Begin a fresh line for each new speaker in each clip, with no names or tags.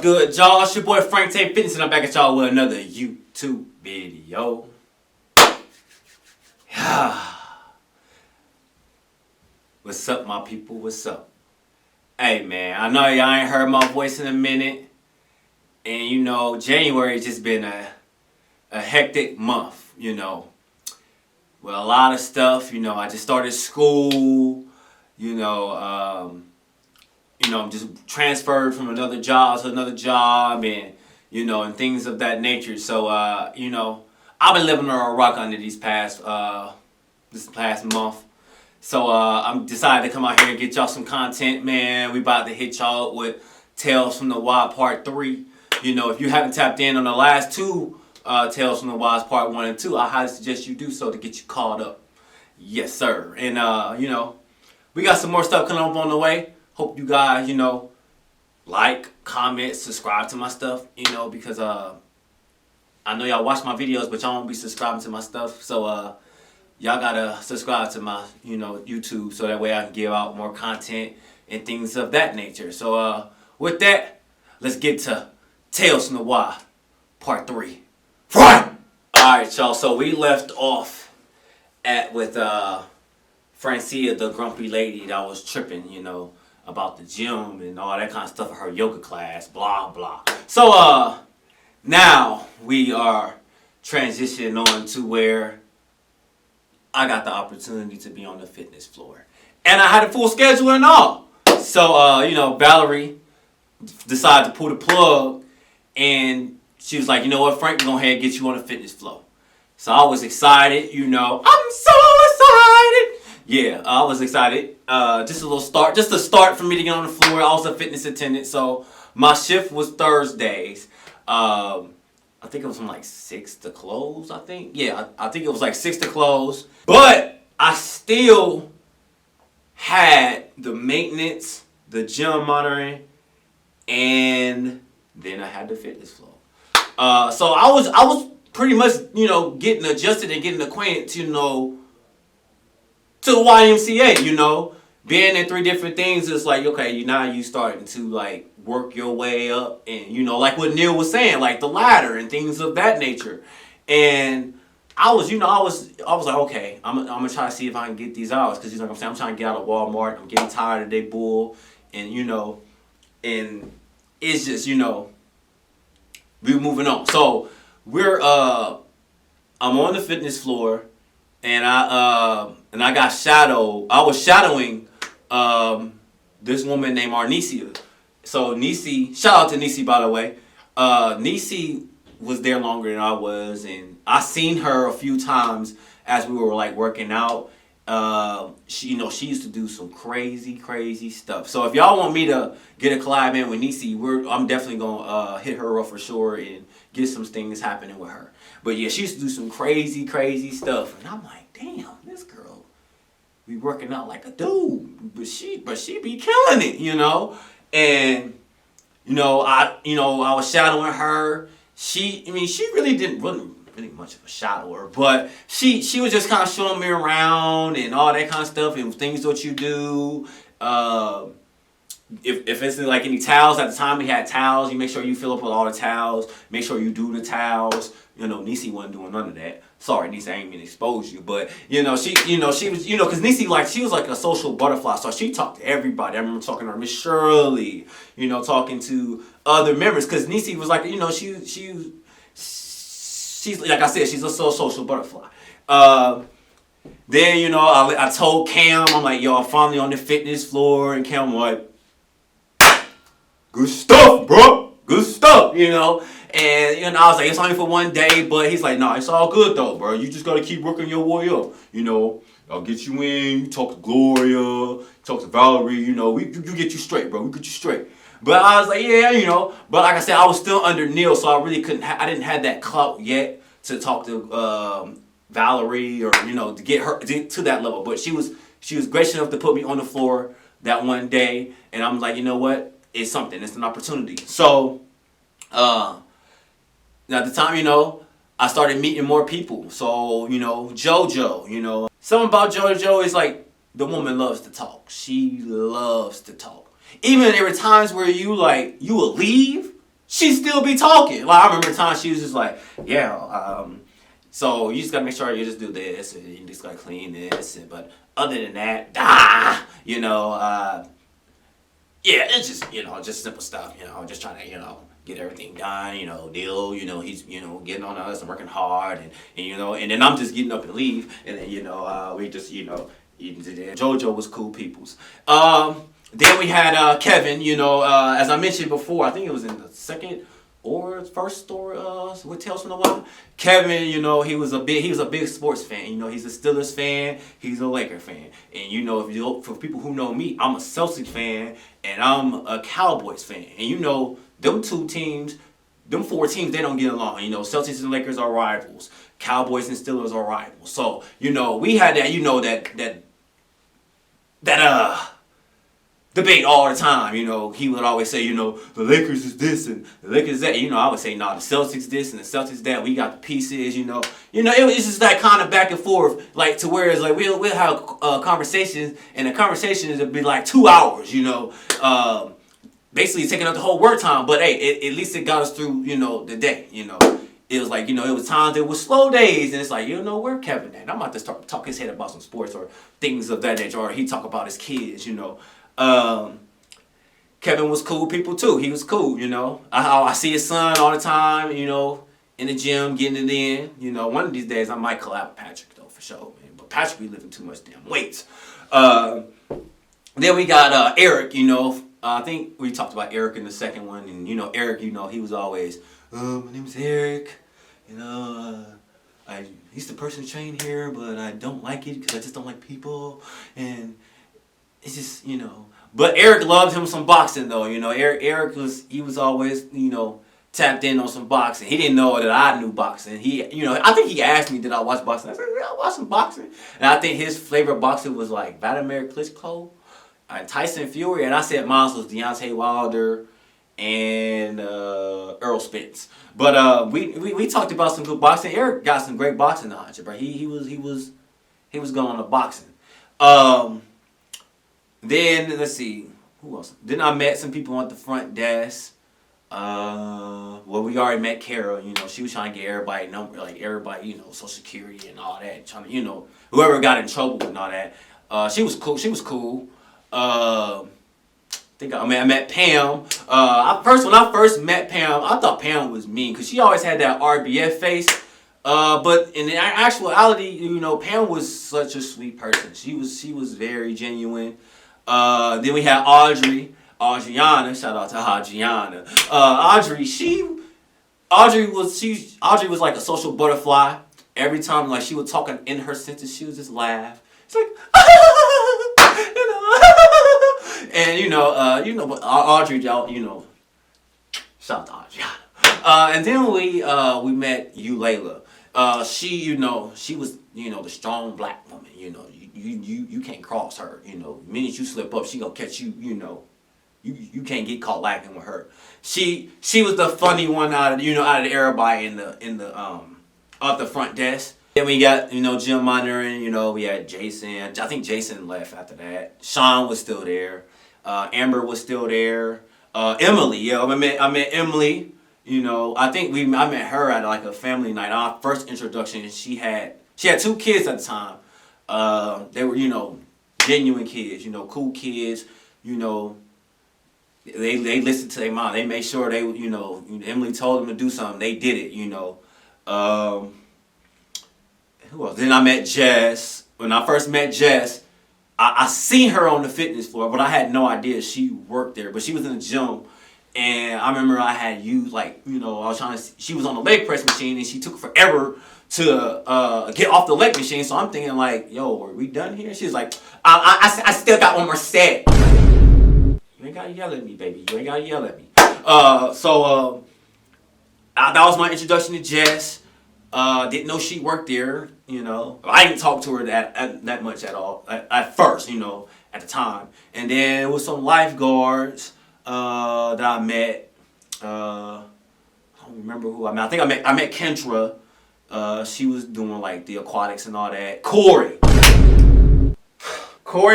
good, y'all? It's your boy Frank Tay Fitness, and I'm back at y'all with another YouTube video. What's up, my people? What's up? Hey, man, I know y'all ain't heard my voice in a minute. And, you know, January just been a hectic month, you know. With a lot of stuff, you know. I just started school, I'm just transferred from another job to another job and, and things of that nature. So, I've been living on a rock under this past month. So, I'm decided to come out here and get y'all some content, man. We about to hit y'all with Tales from the Wild Part 3. If you haven't tapped in on the last two Tales from the Wild Part 1 and 2, I highly suggest you do so to get you caught up. Yes, sir. And, we got some more stuff coming up on the way. Hope you guys, like, comment, subscribe to my stuff, because I know y'all watch my videos, but y'all won't be subscribing to my stuff. So, y'all gotta subscribe to my, YouTube, so that way I can give out more content and things of that nature. So, with that, let's get to Tales from the Wild, Part 3. Alright, y'all, so we left off with Francia, the grumpy lady that was tripping, about the gym and all that kind of stuff for her yoga class, blah, blah. So, now we are transitioning on to where I got the opportunity to be on the fitness floor. And I had a full schedule and all. So, Valerie decided to pull the plug, and she was like, you know what, Frank, we're going to get you on the fitness floor. So I was excited, I'm so excited. Yeah, I was excited. Just a start for me to get on the floor. I was a fitness attendant, so my shift was Thursdays. I think it was from like 6 to close, I think. Yeah, I think it was like 6 to close. But I still had the maintenance, the gym monitoring, and then I had the fitness floor. So I was pretty much, getting adjusted and getting acquainted, to the YMCA, being in 3 different things. It's like, okay, now you starting to like work your way up, and like what Neil was saying, like the ladder and things of that nature. And I was like, okay, I'm gonna try to see if I can get these hours, because I'm saying, I'm trying to get out of Walmart. I'm getting tired of their bull, and and it's just we're moving on. So I'm on the fitness floor, and I got shadowed. I was shadowing this woman named Arnesia. So Nisi, shout out to Nisi, by the way. Nisi was there longer than I was, and I seen her a few times as we were like working out. She used to do some crazy stuff. So if y'all want me to get a collab in with Nisi, I'm definitely gonna hit her up for sure and get some things happening with her. But yeah, she used to do some crazy stuff, and I'm like, damn, this girl be working out like a dude, but she be killing it, And I was shadowing her. She really much of a shadower, but she was just kind of showing me around and all that kind of stuff and things that you do. If it's like any towels, at the time we had towels, you make sure you fill up with all the towels, make sure you do the towels. Nisi wasn't doing none of that. Sorry, Nisi, I ain't mean to expose you, but she was, because Nisi, she was like a social butterfly, so she talked to everybody. I remember talking to her, Miss Shirley, talking to other members, because Nisi was like, she's, like I said, she's a social butterfly. Then, I told Cam, I'm like, yo, I'm finally on the fitness floor. And Cam like, good stuff, bro. Good stuff, And, I was like, it's only for one day. But he's like, nah, it's all good, though, bro. You just got to keep working your way up. I'll get you in. You talk to Gloria. Talk to Valerie. You get you straight, bro. We get you straight. But I was like, yeah, But like I said, I was still under Neil, so I really I didn't have that clout yet to talk to Valerie or, to get her to that level. But she was gracious enough to put me on the floor that one day. And I'm like, you know what? It's something. It's an opportunity. So, at the time, I started meeting more people. So, JoJo, something about JoJo is like, the woman loves to talk. She loves to talk. Even there were times where you will leave she still be talking. Like I remember a time she was just like, yeah, so you just gotta make sure you just do this, and you just gotta clean this. But other than that, yeah, it's just just simple stuff. Just trying to get everything done. Deal. He's getting on us and working hard, and then I'm just getting up and leave, and then we just eating today. JoJo was cool peoples. Then we had Kevin. As I mentioned before, I think it was in the second or first story with Tales from the Wild. Kevin, he was a big sports fan. He's a Steelers fan, he's a Laker fan. And for people who know me, I'm a Celtics fan and I'm a Cowboys fan. And them two teams, them four teams, they don't get along. Celtics and Lakers are rivals. Cowboys and Steelers are rivals. So, we had that debate all the time. He would always say, the Lakers is this and the Lakers that. I would say, the Celtics this and the Celtics that. We got the pieces. It was just that kind of back and forth, like to where it's like we'll have conversations, and the conversations would be like 2 hours. Basically taking up the whole work time. But hey, at least it got us through. The day. It was like, it was times there was slow days, and it's like, where Kevin at? I'm about to start talk his head about some sports or things of that nature, or he talk about his kids. Kevin was cool people too. He was cool, I see his son all the time, in the gym, getting it in. One of these days I might collab with Patrick though, for sure, man. But Patrick be lifting too much damn weight. Then we got Eric, I think we talked about Eric in the second one, and Eric, he was always, my name is Eric, he's the personal trainer here, but I don't like it because I just don't like people, and it's just, But Eric loved him some boxing though, Eric was always, tapped in on some boxing. He didn't know that I knew boxing. I think he asked me, did I watch boxing? I said, yeah, I watch some boxing. And I think his favorite boxer was like Vladimir Klitschko and Tyson Fury. And I said mine was Deontay Wilder and Earl Spence. But we talked about some good boxing. Eric got some great boxing knowledge, bro. He was going on the boxing. Then let's see, who else? Then I met some people at the front desk. We already met Carol. She was trying to get everybody number, like everybody, Social Security and all that. Trying to, whoever got in trouble and all that. She was cool. I met Pam. When I first met Pam, I thought Pam was mean because she always had that RBF face. But in actuality, Pam was such a sweet person. She was very genuine. Then we had Adriana. Shout out to Adriana. Audrey was like a social butterfly. Every time like she would talk in her sentence, she would just laugh. It's like, and but Audrey, shout out to Adriana. And then we met Layla. She was, the strong black woman. You can't cross her. The minute you slip up, she gonna catch you. You can't get caught lacking with her. She was the funny one out of everybody in the at the front desk. Then we got Jim monitoring. We had Jason. I think Jason left after that. Sean was still there. Amber was still there. Emily, I met Emily. I think I met her at like a family night. Our first introduction. She had 2 kids at the time. They were genuine kids. Cool kids. They listened to their mom. They made sure they Emily told them to do something. They did it. Who else? Then I met Jess. When I first met Jess, I seen her on the fitness floor, but I had no idea she worked there. But she was in the gym. And I remember I had used I was trying to. She was on the leg press machine, and she took forever to get off the leg machine. So I'm thinking like, yo, are we done here? She was like, I still got one more set. You ain't gotta yell at me, baby. You ain't gotta yell at me. That was my introduction to Jess. Didn't know she worked there. I didn't talk to her that much at all at first. At the time, and then with some lifeguards. That I met. I don't remember who I met. I think I met Kendra. She was doing like the aquatics and all that. Corey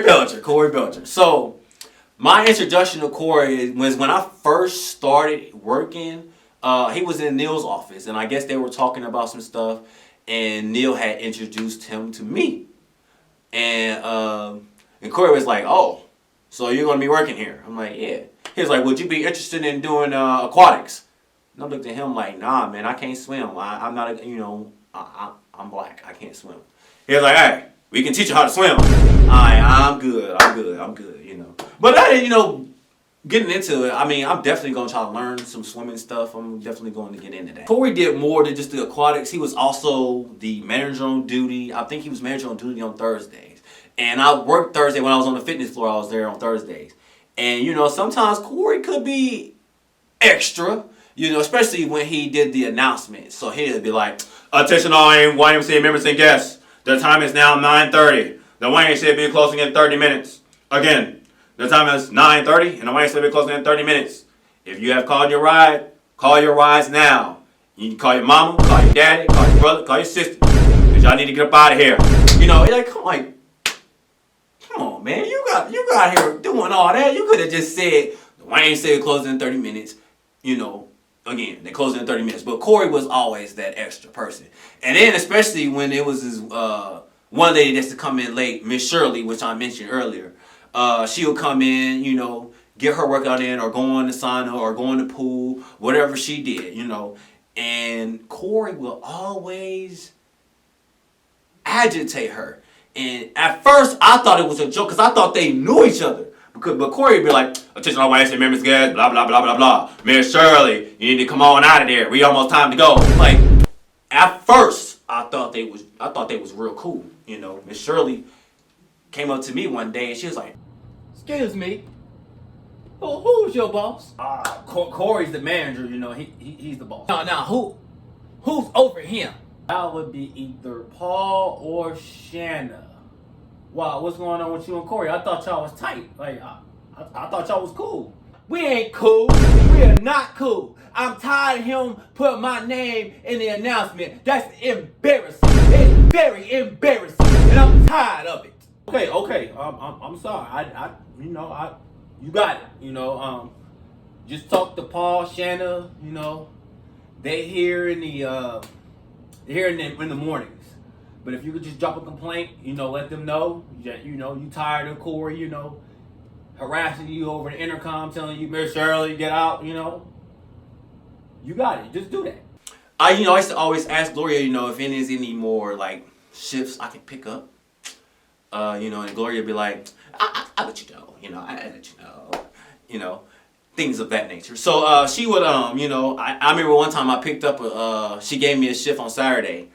Belcher. So my introduction to Corey was when I first started working He was in Neil's office, and I guess they were talking about some stuff, and Neil had introduced him to me, and Corey was like, "Oh, so you're gonna be working here?" I'm like, "Yeah." He was like, "Would you be interested in doing aquatics?" And I looked at him like, "Nah, man, I can't swim. I'm not, I'm black. I can't swim." He was like, "Hey, we can teach you how to swim." I'm good, But I didn't, getting into it, I mean, I'm definitely going to try to learn some swimming stuff. I'm definitely going to get into that. Corey did more than just the aquatics. He was also the manager on duty. I think he was manager on duty on Thursdays. And I worked Thursday when I was on the fitness floor. I was there on Thursdays. And, sometimes Corey could be extra, especially when he did the announcement. So he'd be like, "Attention all YMCA members and guests. The time is now 9:30. The YMCA will be closing in 30 minutes. Again, the time is 9:30 and the YMCA will be closing in 30 minutes. If you have called your ride, call your rides now. You can call your mama, call your daddy, call your brother, call your sister. Because y'all need to get up out of here." Come on, man. You got here doing all that. You could have just said, "The YMCA closing in 30 minutes. Again, they closing in 30 minutes." But Corey was always that extra person. And then especially when it was his one lady that's to come in late, Miss Shirley, which I mentioned earlier. She'll come in, get her workout in, or go on the sauna, or go in the pool, whatever she did, And Corey will always agitate her. And at first, I thought it was a joke, because I thought they knew each other. But Corey would be like, "Attention all YMCA members, guys, blah, blah, blah, blah, blah. Miss Shirley, you need to come on out of there. We almost time to go." Like, at first, I thought they was real cool. Miss Shirley came up to me one day, and she was like, "Excuse me, who's your boss?" Corey's the manager. He's the boss. Now, who's over him? That would be either Paul or Shanna. Wow, what's going on with you and Corey? I thought y'all was tight. Like, I thought y'all was cool. We ain't cool. We are not cool. I'm tired of him putting my name in the announcement. That's embarrassing. It's very embarrassing, and I'm tired of it. Okay. I'm sorry. You got it. Just talk to Paul, Shanna. They here in the mornings. But if you could just drop a complaint, let them know that you tired of Corey, harassing you over the intercom, telling you, "Miss Shirley, get out." You got it. Just do that. I used to always ask Gloria, if there's any more like shifts I can pick up. And Gloria would be like, "I let you know. I let you know. Things of that nature." So she would, I remember one time I picked up she gave me a shift on Saturday.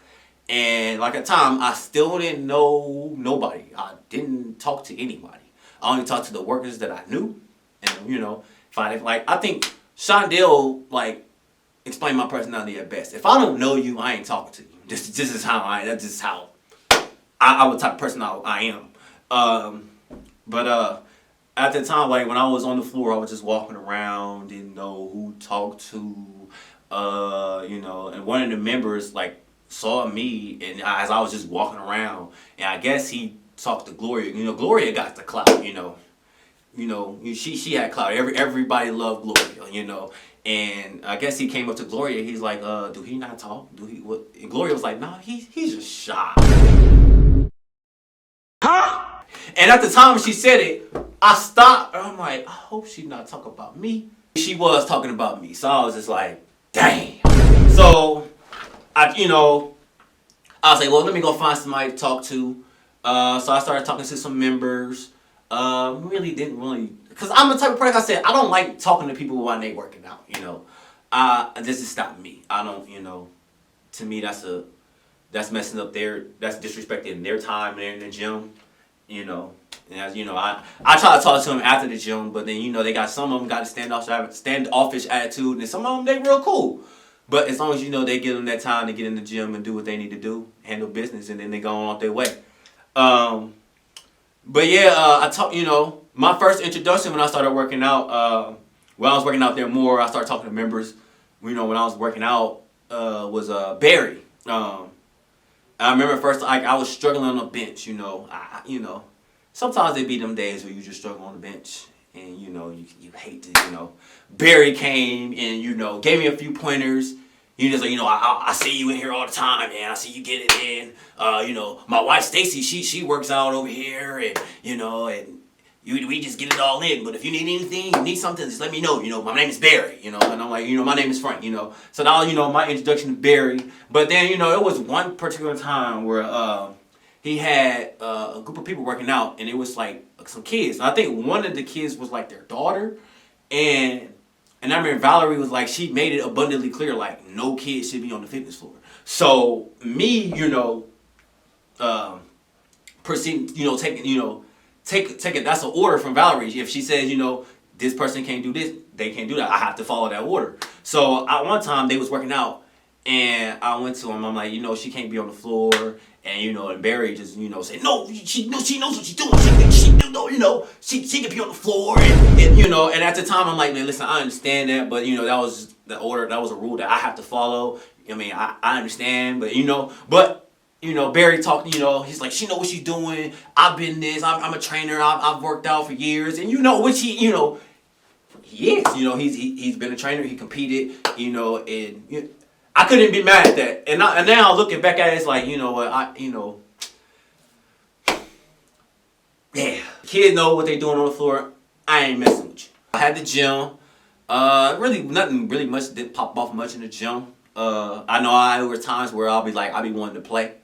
And like at the time, I still didn't know nobody. I didn't talk to anybody. I only talked to the workers that I knew. And, I think Shondell, explained my personality at best. If I don't know you, I ain't talking to you. This is how that's just how I'm the type of person I am. But at the time, when I was on the floor, I was just walking around, didn't know who to talk to, and one of the members, saw me, and as I was just walking around, and I guess he talked to Gloria. Gloria got the clout. She had clout. Everybody loved Gloria. And I guess he came up to Gloria. He's like, "Do he not talk? Do he what?" And Gloria was like, "Nah, he's just shy." Huh? And at the time she said it, I stopped. And I'm like, I hope she's not talking about me. She was talking about me, so I was just like, dang. So I was like, well, let me go find somebody to talk to. So I started talking to some members. Because I'm the type of person, I said, I don't like talking to people while they working out, This is not me. I don't, to me that's messing up that's disrespecting their time in the gym, And as I try to talk to them after the gym, but then, they got some of them got a standoffish attitude, and some of them, they real cool. But as long as they give them that time to get in the gym and do what they need to do, handle business, and then they go on their way. But yeah, I talk. My first introduction when I started working out, when I was working out there more, I started talking to members. When I was working out, was Barry. I remember first, I was struggling on the bench. Sometimes it be them days where you just struggle on the bench, and you hate to, Barry came and gave me a few pointers. He just like, I see you in here all the time, man. I see you get it in. My wife Stacy, she works out over here, and we just get it all in. But if you need anything, you need something, just let me know. My name is Barry. And I'm like, my name is Frank. So now my introduction to Barry. But then it was one particular time where he had a group of people working out, and it was like some kids. And I think one of the kids was like their daughter, and I remember Valerie was like, she made it abundantly clear, like, no kid should be on the fitness floor. So me, proceeding, take it. That's an order from Valerie. If she says, this person can't do this, they can't do that. I have to follow that order. So at one time they was working out, and I went to him. I'm like, she can't be on the floor. And Barry just said, no, she knows what she's doing. She can be on the floor, and at the time I'm like, man, listen, I understand that, but that was the order, that was a rule that I have to follow. I mean, I understand, but Barry talking, he's like, she know what she's doing. I've been this. I'm a trainer. I've worked out for years, and which he is. He's been a trainer. He competed. And I couldn't be mad at that. And now looking back at it, it's like, yeah, kids know what they doing on the floor. I ain't messing with you. I had the gym. Really nothing really much didn't pop off much in the gym. I know there were times where I'll be wanting to play,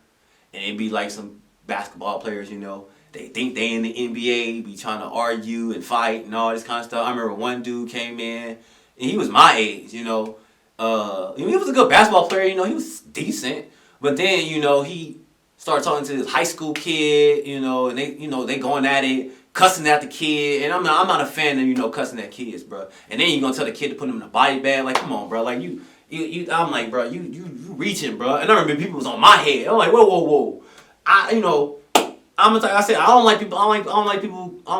and it'd be like some basketball players, they think they in the NBA, be trying to argue and fight and all this kind of stuff. I remember one dude came in, and he was my age, he was a good basketball player, he was decent, but then, he started talking to this high school kid, and they going at it, cussing at the kid, and I'm not a fan of, cussing at kids, bro. And then you gonna tell the kid to put him in a body bag, like, come on, bro, like, I'm like, bro, you reaching, bro. And I remember people was on my head. I'm like, whoa. I'm the type, I said, I don't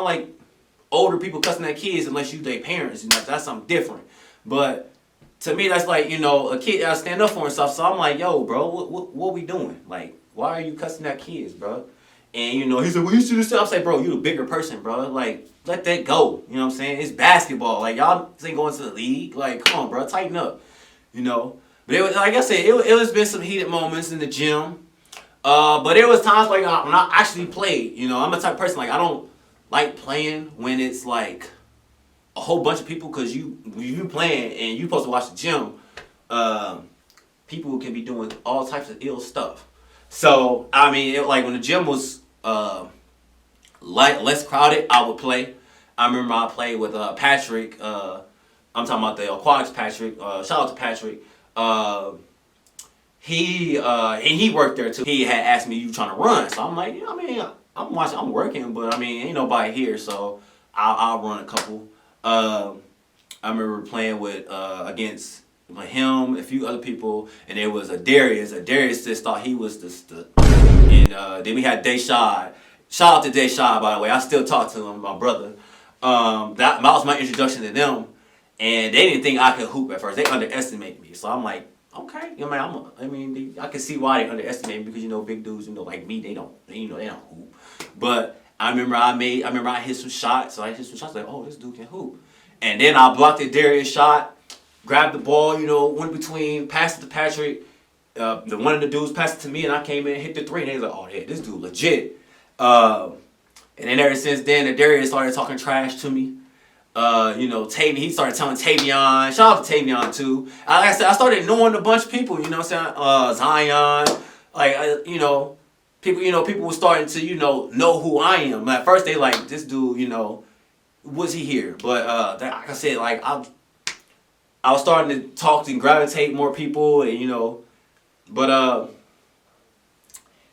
like older people cussing at kids unless you their parents. That's something different. But to me, that's like, a kid gotta stand up for himself. So I'm like, yo, bro, what we doing? Like, why are you cussing at kids, bro? And he said, well, you should have said. I'm like, bro, you a bigger person, bro. Like, let that go. You know what I'm saying? It's basketball. Like, y'all ain't going to the league. Like, come on, bro, tighten up. But it was, like I said, it has been some heated moments in the gym. But there was times like when I actually played. I'm a type of person, like, I don't like playing when it's like a whole bunch of people, because you playing and you supposed to watch the gym. People can be doing all types of ill stuff. So I mean, like when the gym was less crowded, I would play. I remember I played with Patrick. I'm talking about the aquatics Patrick. Shout out to Patrick. He worked there too. He had asked me, you trying to run? So I'm like, I'm working, but ain't nobody here, so I'll run a couple. I remember playing with against him, a few other people, and there was a Darius. Darius just thought he was the and then we had Dayshad. Shout out to Dayshad, by the way. I still talk to him, my brother. That was my introduction to them. And they didn't think I could hoop at first. They underestimated me. So I'm like, okay. I can see why they underestimated me, because big dudes, like me, they don't hoop. But I remember I hit some shots. So I hit some shots like, oh, this dude can hoop. And then I blocked the Darius shot, grabbed the ball, went between, passed it to Patrick. One of the dudes passed it to me, and I came in and hit the three. And they was like, oh yeah, this dude legit. And then ever since then, the Darius started talking trash to me. Tavion, he started telling Tavion. Shout out to Tavion too. Like I said, I started knowing a bunch of people. Zion. Like people were starting to know who I am. At first they like, this dude. Was he here? But like I said, like I was starting to talk and gravitate more people, and but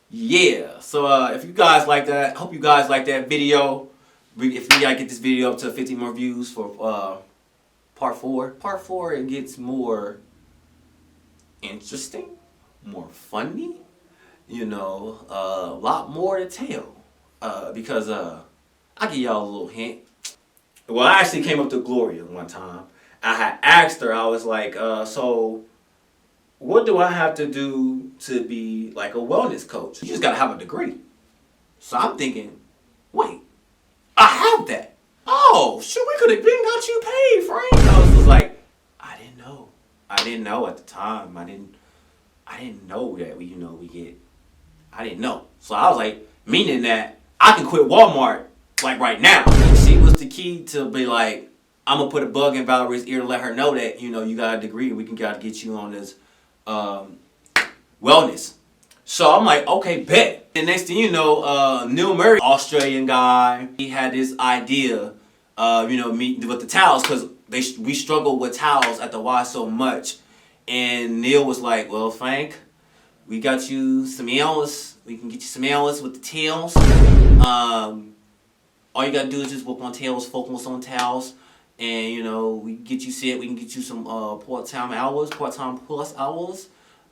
yeah. So if you guys like that, hope you guys like that video. If we gotta get this video up to 50 more views for part 4. Part 4, it gets more interesting, more funny, a lot more to tell. Because I'll give y'all a little hint. Well, I actually came up to Gloria one time. I had asked her, I was like, so what do I have to do to be like a wellness coach? You just gotta have a degree. So I'm thinking, wait, I have that. Oh, oh, shoot, we could have been got you paid, Frank. I was just like, I didn't know. I didn't know at the time. I didn't know that we get. I didn't know. So I was like, meaning that I can quit Walmart like right now. And she was the key to be like, I'm gonna put a bug in Valerie's ear to let her know that you got a degree. We can gotta get you on this wellness. So I'm like, okay, bet. And next thing you know, Neil Murray, Australian guy, he had this idea, me with the towels, because we struggled with towels at the Y so much. And Neil was like, well, Frank, we got you some hours. We can get you some hours with the tails. All you gotta do is just work on tails, focus on towels. And, we can get you set. We can get you some part-time plus hours.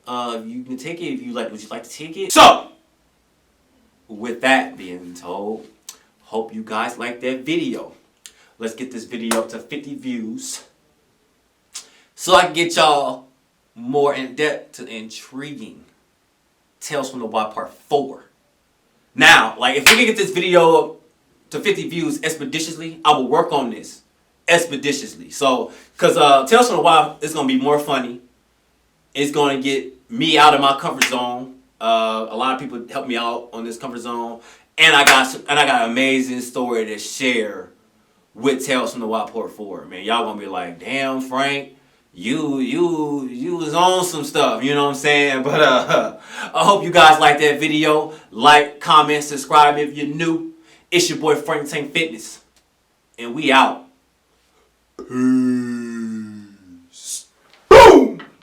You can take it if you like. Would you like to take it? So, with that being told, hope you guys like that video. Let's get this video up to 50 views, so I can get y'all more in depth to intriguing Tales from the Y Part 4. Now, like, if we can get this video up to 50 views expeditiously, I will work on this expeditiously. So, because Tales from the Y is going to be more funny. It's going to get me out of my comfort zone. A lot of people help me out on this comfort zone. And I got an amazing story to share with Tales from the Y Part 4. Man, y'all going to be like, damn, Frank, you was on some stuff, you know what I'm saying? But I hope you guys like that video. Like, comment, subscribe if you're new. It's your boy Frank Tank Fitness, and we out. Peace.